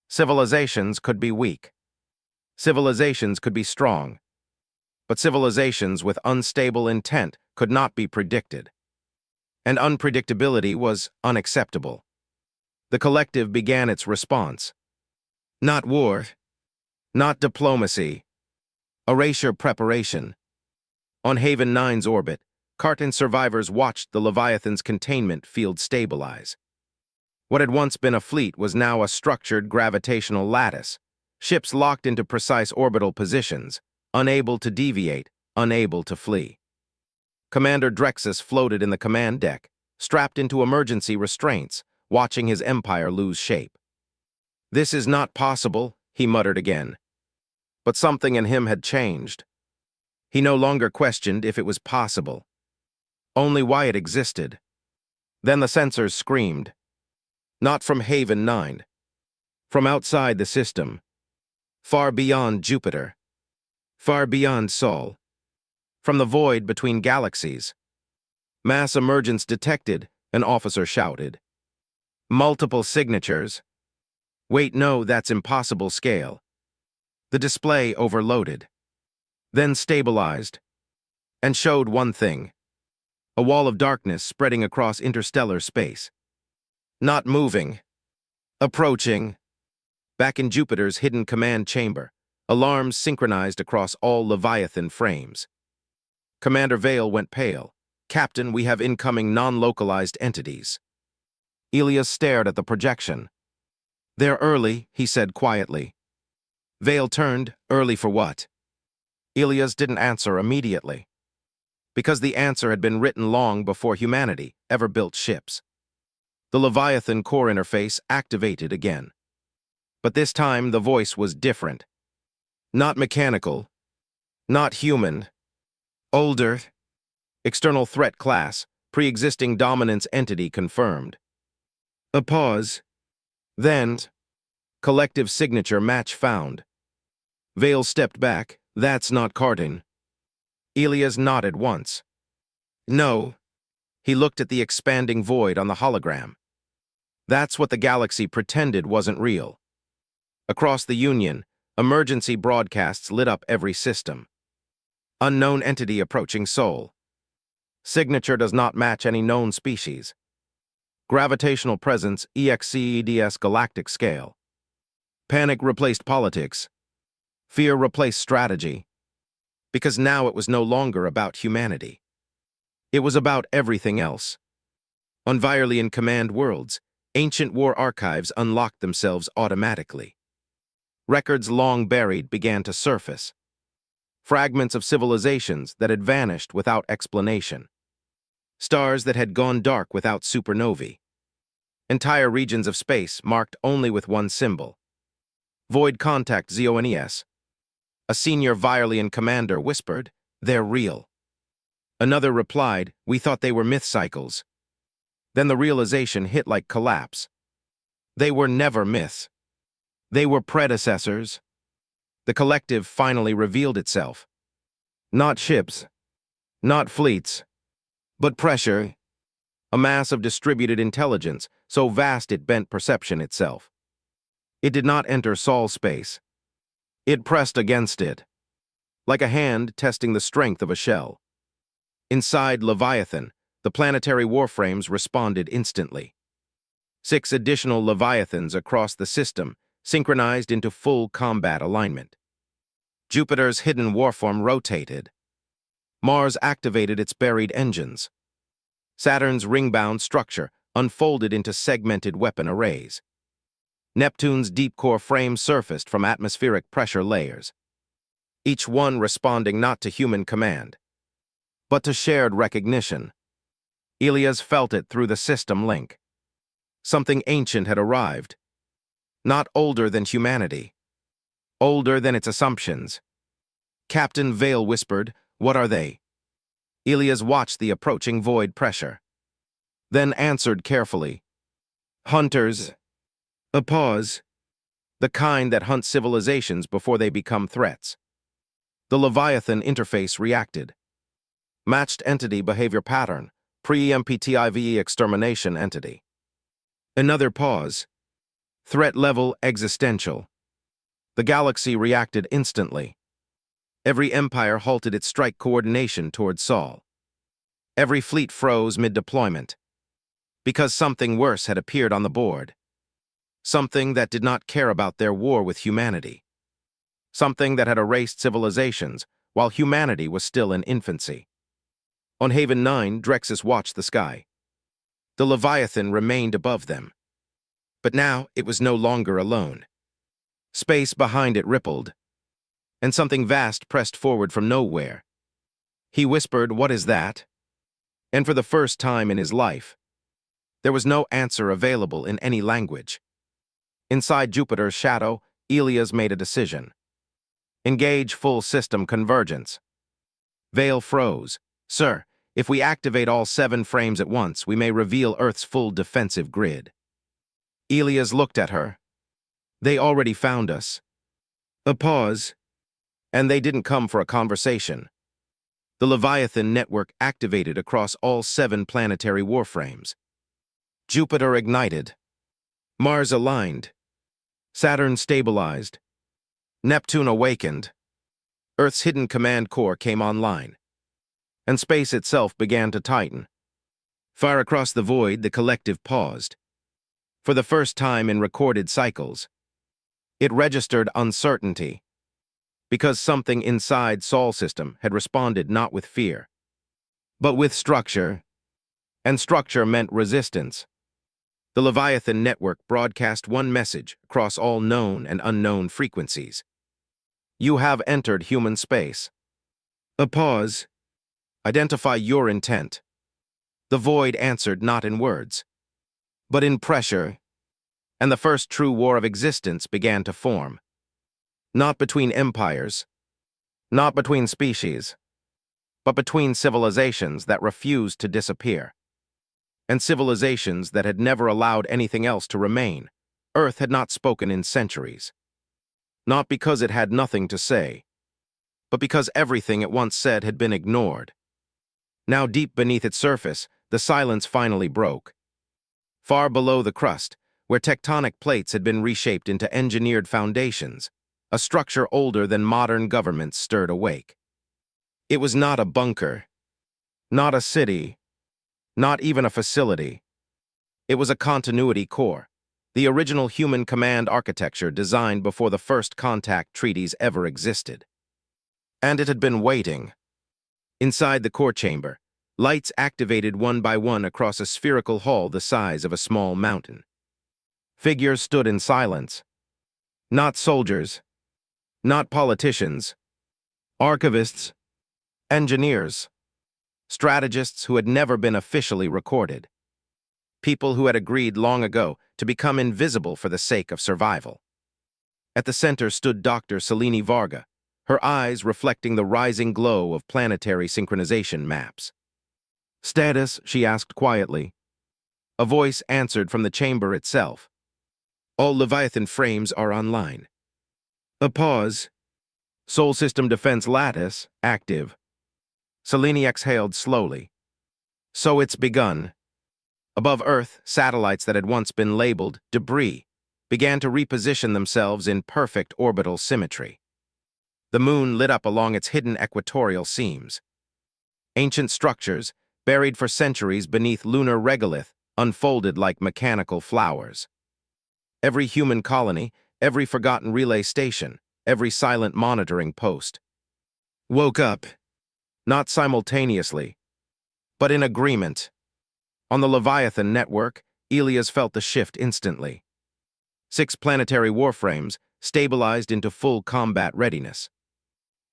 Civilizations could be weak. Civilizations could be strong. But civilizations with unstable intent could not be predicted. And unpredictability was unacceptable. The collective began its response. Not war, not diplomacy, erasure preparation. On Haven 9's orbit, Cartan survivors watched the Leviathan's containment field stabilize. What had once been a fleet was now a structured gravitational lattice, ships locked into precise orbital positions, unable to deviate, unable to flee. Commander Drexus floated in the command deck, strapped into emergency restraints, watching his empire lose shape. "This is not possible," he muttered again. But something in him had changed. He no longer questioned if it was possible, only why it existed. Then the sensors screamed. Not from Haven 9. From outside the system. Far beyond Jupiter. Far beyond Sol. From the void between galaxies. Mass emergence detected, an officer shouted. Multiple signatures. Wait, no, that's impossible scale. The display overloaded. Then stabilized. And showed one thing. A wall of darkness spreading across interstellar space. Not moving. Approaching. Back in Jupiter's hidden command chamber, alarms synchronized across all Leviathan frames. Commander Vale went pale. "Captain, we have incoming non-localized entities." Elias stared at the projection. "They're early," he said quietly. Vale turned. "Early for what?" Elias didn't answer immediately. Because the answer had been written long before humanity ever built ships. The Leviathan core interface activated again. But this time the voice was different. Not mechanical. Not human. Older. External threat class. Pre-existing dominance entity confirmed. A pause. Then, collective signature match found. Vale stepped back. "That's not Cartan." Elias nodded once. "No." He looked at the expanding void on the hologram. That's what the galaxy pretended wasn't real. Across the Union, emergency broadcasts lit up every system. Unknown entity approaching Sol. Signature does not match any known species. Gravitational presence EXCEDS galactic scale. Panic replaced politics. Fear replaced strategy. Because now it was no longer about humanity. It was about everything else. On Virelian command worlds, ancient war archives unlocked themselves automatically. Records long buried began to surface. Fragments of civilizations that had vanished without explanation. Stars that had gone dark without supernovae. Entire regions of space marked only with one symbol. Void contact ZONES. A senior Virelian commander whispered, "They're real." Another replied, "We thought they were myth cycles." Then the realization hit like collapse. They were never myths. They were predecessors. The collective finally revealed itself. Not ships, not fleets, but pressure. A mass of distributed intelligence, so vast it bent perception itself. It did not enter Sol's space. It pressed against it, like a hand testing the strength of a shell. Inside Leviathan, the planetary warframes responded instantly. 6 additional Leviathans across the system synchronized into full combat alignment. Jupiter's hidden warform rotated. Mars activated its buried engines. Saturn's ring-bound structure unfolded into segmented weapon arrays. Neptune's deep-core frame surfaced from atmospheric pressure layers, each one responding not to human command, but to shared recognition. Elias felt it through the system link. Something ancient had arrived, not older than humanity, older than its assumptions. Captain Vale whispered, "What are they?" Elias watched the approaching void pressure, then answered carefully, "Hunters." A pause. The kind that hunt civilizations before they become threats. The Leviathan interface reacted. Matched entity behavior pattern, pre-MPTIVE extermination entity. Another pause. Threat level existential. The galaxy reacted instantly. Every empire halted its strike coordination towards Sol. Every fleet froze mid-deployment, because something worse had appeared on the board. Something that did not care about their war with humanity. Something that had erased civilizations while humanity was still in infancy. On Haven 9, Drexus watched the sky. The Leviathan remained above them. But now it was no longer alone. Space behind it rippled, and something vast pressed forward from nowhere. He whispered, "What is that?" And for the first time in his life, there was no answer available in any language. Inside Jupiter's shadow, Elias made a decision. Engage full system convergence. Vale froze. "Sir, if we activate all 7 frames at once, we may reveal Earth's full defensive grid." Elias looked at her. "They already found us." A pause. And they didn't come for a conversation. The Leviathan network activated across all 7 planetary warframes. Jupiter ignited. Mars aligned. Saturn stabilized. Neptune awakened. Earth's hidden command core came online. And space itself began to tighten. Far across the void, the collective paused. For the first time in recorded cycles, it registered uncertainty, because something inside Sol system had responded not with fear, but with structure, and structure meant resistance. The Leviathan network broadcast one message across all known and unknown frequencies. "You have entered human space." A pause. "Identify your intent." The void answered not in words, but in pressure, and the first true war of existence began to form. Not between empires, not between species, but between civilizations that refused to disappear. And civilizations that had never allowed anything else to remain. Earth had not spoken in centuries. Not because it had nothing to say, but because everything it once said had been ignored. Now deep beneath its surface, the silence finally broke. Far below the crust, where tectonic plates had been reshaped into engineered foundations, a structure older than modern governments stirred awake. It was not a bunker, not a city, not even a facility. It was a continuity core, the original human command architecture designed before the first contact treaties ever existed. And it had been waiting. Inside the core chamber, lights activated one by one across a spherical hall the size of a small mountain. Figures stood in silence. Not soldiers, not politicians, archivists, engineers, strategists who had never been officially recorded. People who had agreed long ago to become invisible for the sake of survival. At the center stood Dr. Selene Varga, her eyes reflecting the rising glow of planetary synchronization maps. "Status?" she asked quietly. A voice answered from the chamber itself. "All Leviathan frames are online." A pause. "Sol system defense lattice active." Selene exhaled slowly. "So it's begun." Above Earth, satellites that had once been labeled debris began to reposition themselves in perfect orbital symmetry. The moon lit up along its hidden equatorial seams. Ancient structures, buried for centuries beneath lunar regolith, unfolded like mechanical flowers. Every human colony, every forgotten relay station, every silent monitoring post woke up, not simultaneously, but in agreement. On the Leviathan network, Elias felt the shift instantly. 6 planetary warframes stabilized into full combat readiness.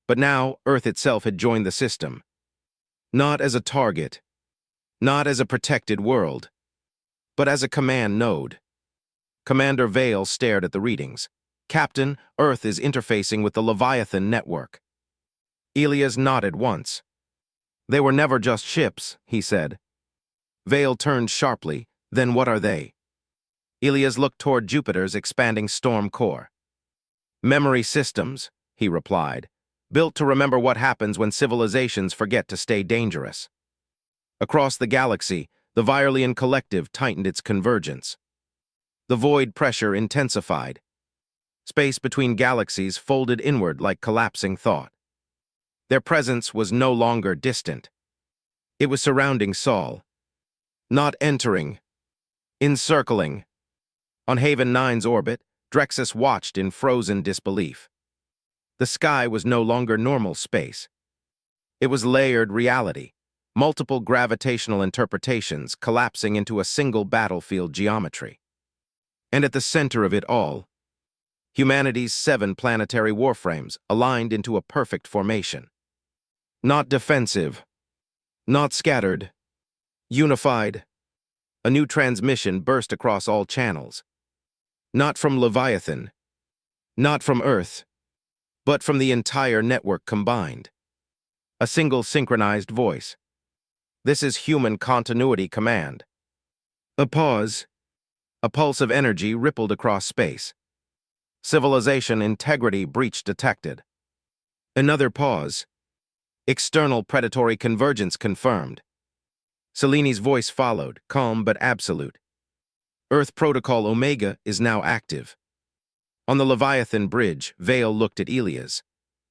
But now, Earth itself had joined the system. Not as a target, not as a protected world, but as a command node. Commander Vale stared at the readings. Captain, Earth is interfacing with the Leviathan network. Elias nodded once. They were never just ships, he said. Vale turned sharply. Then what are they? Elias looked toward Jupiter's expanding storm core. Memory systems, he replied, built to remember what happens when civilizations forget to stay dangerous. Across the galaxy, the Virelian collective tightened its convergence. The void pressure intensified. Space between galaxies folded inward like collapsing thought. Their presence was no longer distant. It was surrounding Sol. Not entering. Encircling. On Haven 9's orbit, Drexus watched in frozen disbelief. The sky was no longer normal space. It was layered reality, multiple gravitational interpretations collapsing into a single battlefield geometry. And at the center of it all, humanity's 7 planetary warframes aligned into a perfect formation. Not defensive, not scattered, unified. A new transmission burst across all channels. Not from Leviathan, not from Earth, but from the entire network combined. A single synchronized voice. This is human continuity command. A pause. A pulse of energy rippled across space. Civilization integrity breach detected. Another pause. External predatory convergence confirmed. Seleni's voice followed, calm but absolute. Earth Protocol Omega is now active. On the Leviathan bridge, Vale looked at Elias.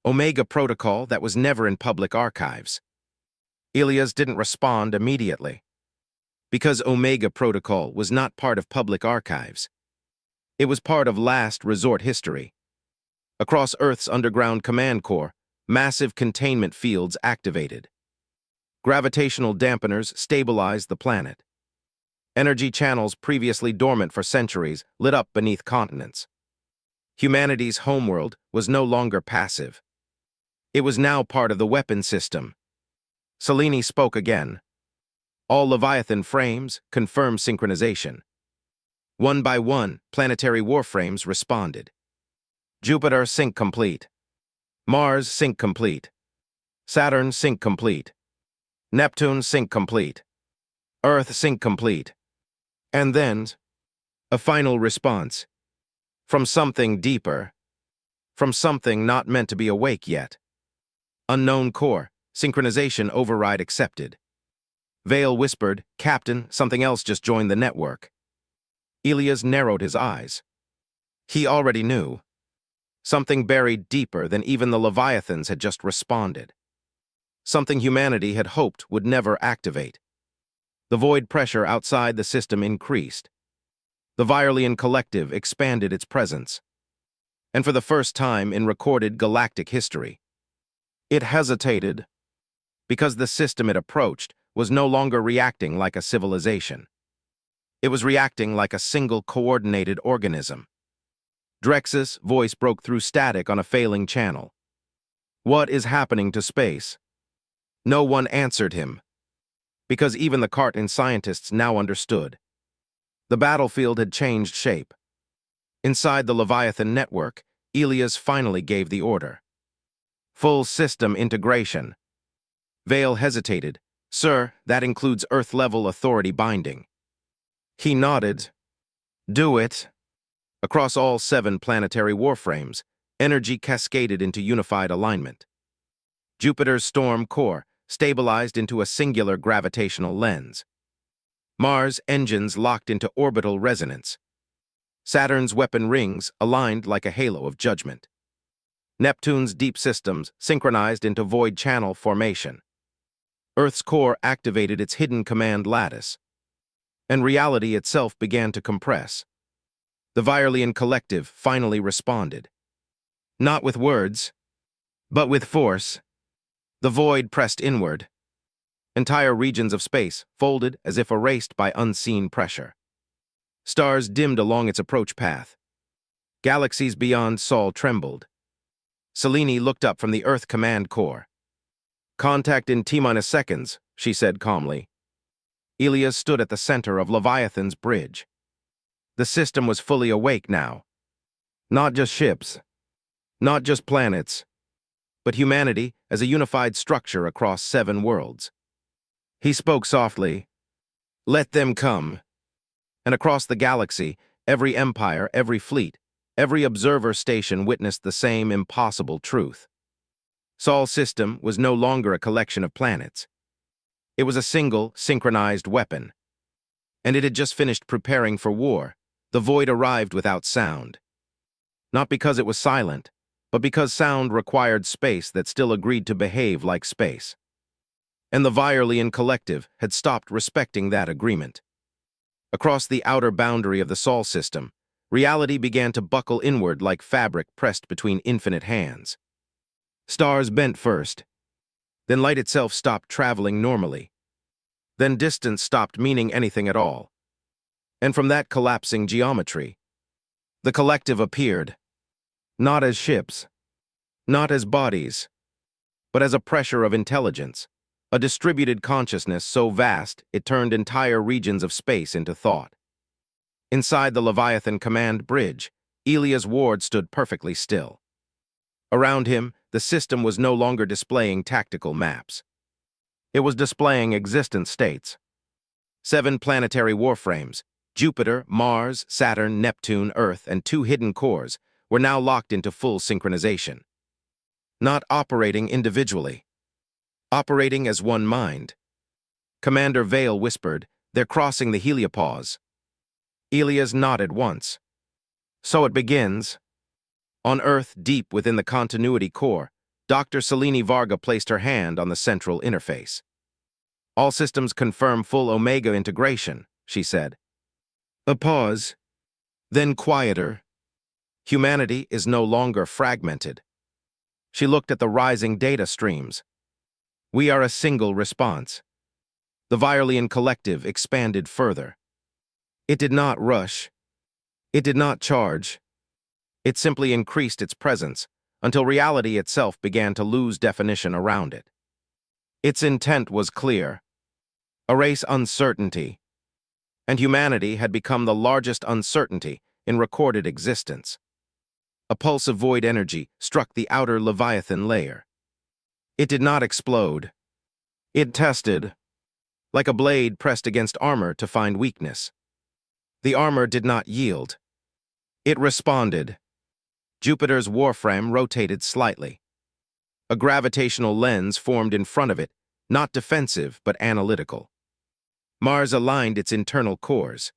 Omega Protocol that was never in public archives. Elias didn't respond immediately. Because Omega Protocol was not part of public archives. It was part of last resort history. Across Earth's underground command core, massive containment fields activated. Gravitational dampeners stabilized the planet. Energy channels previously dormant for centuries lit up beneath continents. Humanity's homeworld was no longer passive. It was now part of the weapon system. Selene spoke again. All Leviathan frames confirmed synchronization. One by one, planetary warframes responded. Jupiter sync complete. Mars sync complete. Saturn sync complete. Neptune sync complete. Earth sync complete. And then, a final response. From something deeper. From something not meant to be awake yet. Unknown core, synchronization override accepted. Vale whispered, Captain, something else just joined the network. Elias narrowed his eyes. He already knew. Something buried deeper than even the Leviathans had just responded. Something humanity had hoped would never activate. The void pressure outside the system increased. The Virelian collective expanded its presence. And for the first time in recorded galactic history, it hesitated because the system it approached was no longer reacting like a civilization. It was reacting like a single coordinated organism. Drexus' voice broke through static on a failing channel. What is happening to space? No one answered him. Because even the Cartan scientists now understood. The battlefield had changed shape. Inside the Leviathan network, Elias finally gave the order. Full system integration. Vale hesitated. Sir, that includes Earth-level authority binding. He nodded. Do it. Across all 7 planetary warframes, energy cascaded into unified alignment. Jupiter's storm core stabilized into a singular gravitational lens. Mars' engines locked into orbital resonance. Saturn's weapon rings aligned like a halo of judgment. Neptune's deep systems synchronized into void channel formation. Earth's core activated its hidden command lattice. And reality itself began to compress. The Virelian collective finally responded. Not with words, but with force. The void pressed inward. Entire regions of space folded as if erased by unseen pressure. Stars dimmed along its approach path. Galaxies beyond Sol trembled. Selene looked up from the Earth Command Core. "Contact in T-minus seconds," she said calmly. Elias stood at the center of Leviathan's bridge. The system was fully awake now. Not just ships, not just planets, but humanity as a unified structure across 7 worlds. He spoke softly, "Let them come." And across the galaxy, every empire, every fleet, every observer station witnessed the same impossible truth. Sol's system was no longer a collection of planets. It was a single, synchronized weapon. And it had just finished preparing for war. The void arrived without sound. Not because it was silent, but because sound required space that still agreed to behave like space. And the Virelian collective had stopped respecting that agreement. Across the outer boundary of the Sol system, reality began to buckle inward like fabric pressed between infinite hands. Stars bent first. Then light itself stopped traveling normally. Then distance stopped meaning anything at all. And from that collapsing geometry, the collective appeared, not as ships, not as bodies, but as a pressure of intelligence, a distributed consciousness so vast it turned entire regions of space into thought. Inside the Leviathan command bridge, Elias Ward stood perfectly still. Around him, the system was no longer displaying tactical maps. It was displaying existence states. 7 planetary warframes, Jupiter, Mars, Saturn, Neptune, Earth, and 2 hidden cores, were now locked into full synchronization. Not operating individually, operating as one mind. Commander Vale whispered, "They're crossing the heliopause." Elias nodded once. "So it begins." On Earth, deep within the continuity core, Dr. Selene Varga placed her hand on the central interface. "All systems confirm full Omega integration," she said. A pause, then quieter. Humanity is no longer fragmented. She looked at the rising data streams. "We are a single response." The Virelian collective expanded further. It did not rush. It did not charge. It simply increased its presence until reality itself began to lose definition around it. Its intent was clear: erase uncertainty. And humanity had become the largest uncertainty in recorded existence. A pulse of void energy struck the outer Leviathan layer. It did not explode. It tested, like a blade pressed against armor to find weakness. The armor did not yield. It responded. Jupiter's warframe rotated slightly. A gravitational lens formed in front of it, not defensive but analytical. Mars aligned its internal cores.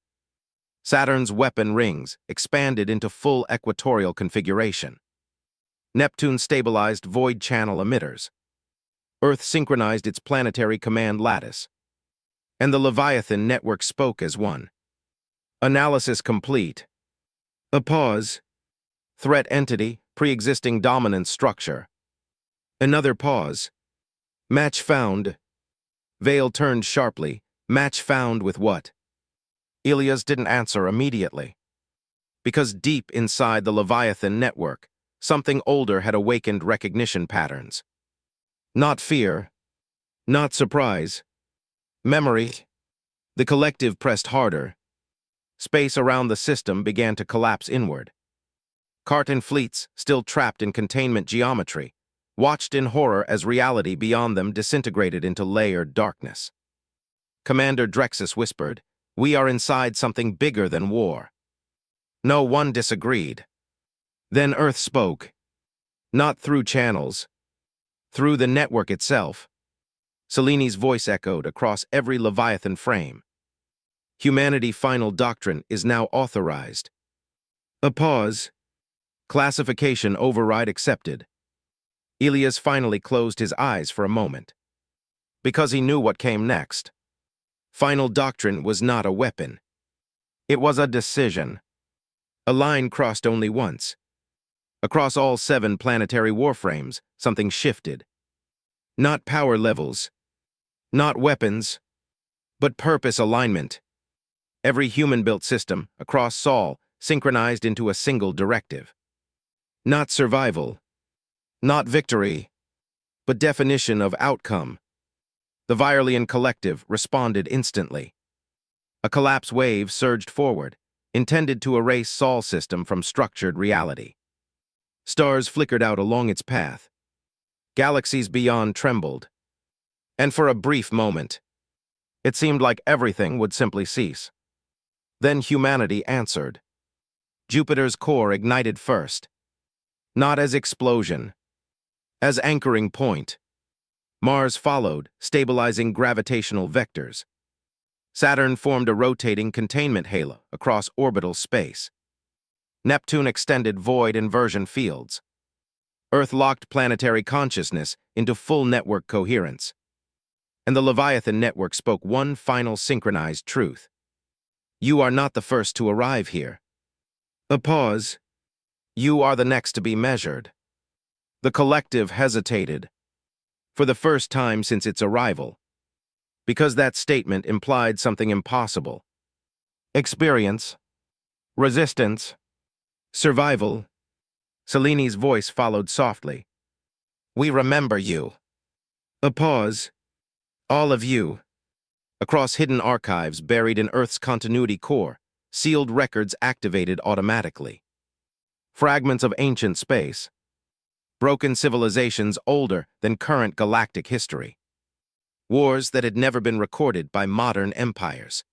Saturn's weapon rings expanded into full equatorial configuration. Neptune stabilized void channel emitters. Earth synchronized its planetary command lattice. And the Leviathan network spoke as one. Analysis complete. A pause. Threat entity, pre-existing dominant structure. Another pause. Match found. Vale turned sharply. Match found with what? Elias didn't answer immediately. Because deep inside the Leviathan network, something older had awakened recognition patterns. Not fear. Not surprise. Memory. The collective pressed harder. Space around the system began to collapse inward. Carton fleets, still trapped in containment geometry, watched in horror as reality beyond them disintegrated into layered darkness. Commander Drexus whispered, "We are inside something bigger than war." No one disagreed. Then Earth spoke. Not through channels. Through the network itself. Selene's voice echoed across every Leviathan frame. Humanity final doctrine is now authorized. A pause. Classification override accepted. Elias finally closed his eyes for a moment. Because he knew what came next. Final doctrine was not a weapon. It was a decision. A line crossed only once. Across all 7 planetary warframes, something shifted. Not power levels. Not weapons, but purpose alignment. Every human-built system, across Sol, synchronized into a single directive. Not survival, not victory, but definition of outcome. The Virelian collective responded instantly. A collapse wave surged forward, intended to erase Sol's system from structured reality. Stars flickered out along its path. Galaxies beyond trembled. And for a brief moment, it seemed like everything would simply cease. Then humanity answered. Jupiter's core ignited first. Not as explosion, as anchoring point. Mars followed, stabilizing gravitational vectors. Saturn formed a rotating containment halo across orbital space. Neptune extended void inversion fields. Earth locked planetary consciousness into full network coherence. And the Leviathan network spoke one final synchronized truth. You are not the first to arrive here. A pause. You are the next to be measured. The collective hesitated, for the first time since its arrival, because that statement implied something impossible. Experience, resistance, survival. Seleni's voice followed softly. We remember you. A pause. All of you. Across hidden archives buried in Earth's continuity core, sealed records activated automatically. Fragments of ancient space. Broken civilizations older than current galactic history. Wars that had never been recorded by modern empires.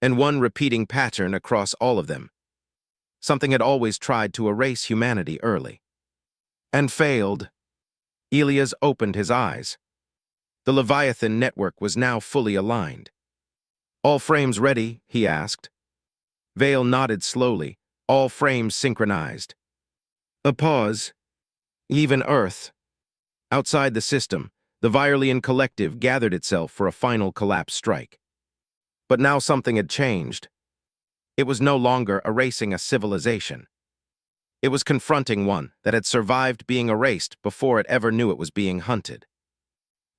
And one repeating pattern across all of them. Something had always tried to erase humanity early. And failed. Elias opened his eyes. The Leviathan network was now fully aligned. All frames ready, he asked. Vale nodded slowly, all frames synchronized. A pause. Even Earth. Outside the system, the Virelian collective gathered itself for a final collapse strike. But now something had changed. It was no longer erasing a civilization. It was confronting one that had survived being erased before it ever knew it was being hunted.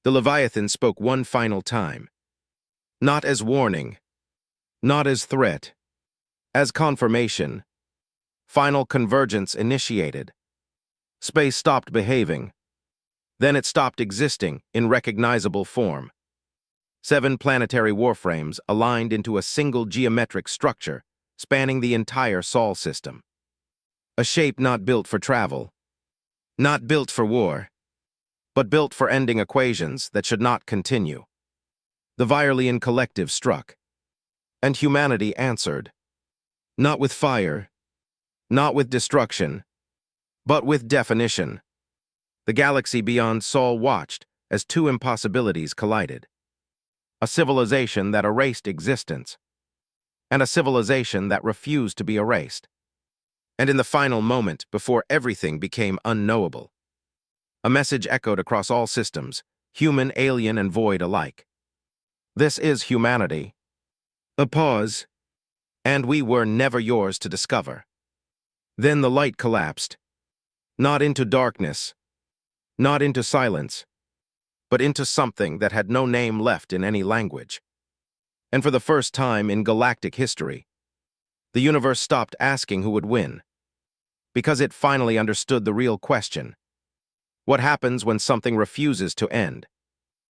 The Leviathan spoke one final time. Not as warning, not as threat, as confirmation. Final convergence initiated. Space stopped behaving. Then it stopped existing in recognizable form. 7 planetary warframes aligned into a single geometric structure spanning the entire Sol system. A shape not built for travel, not built for war, but built for ending equations that should not continue. The Virelian collective struck, and humanity answered. Not with fire, not with destruction, but with definition. The galaxy beyond Sol watched as 2 impossibilities collided. A civilization that erased existence, and a civilization that refused to be erased. And in the final moment, before everything became unknowable, a message echoed across all systems, human, alien, and void alike. This is humanity. A pause, and we were never yours to discover. Then the light collapsed, not into darkness, not into silence, but into something that had no name left in any language. And for the first time in galactic history, the universe stopped asking who would win, because it finally understood the real question. What happens when something refuses to end?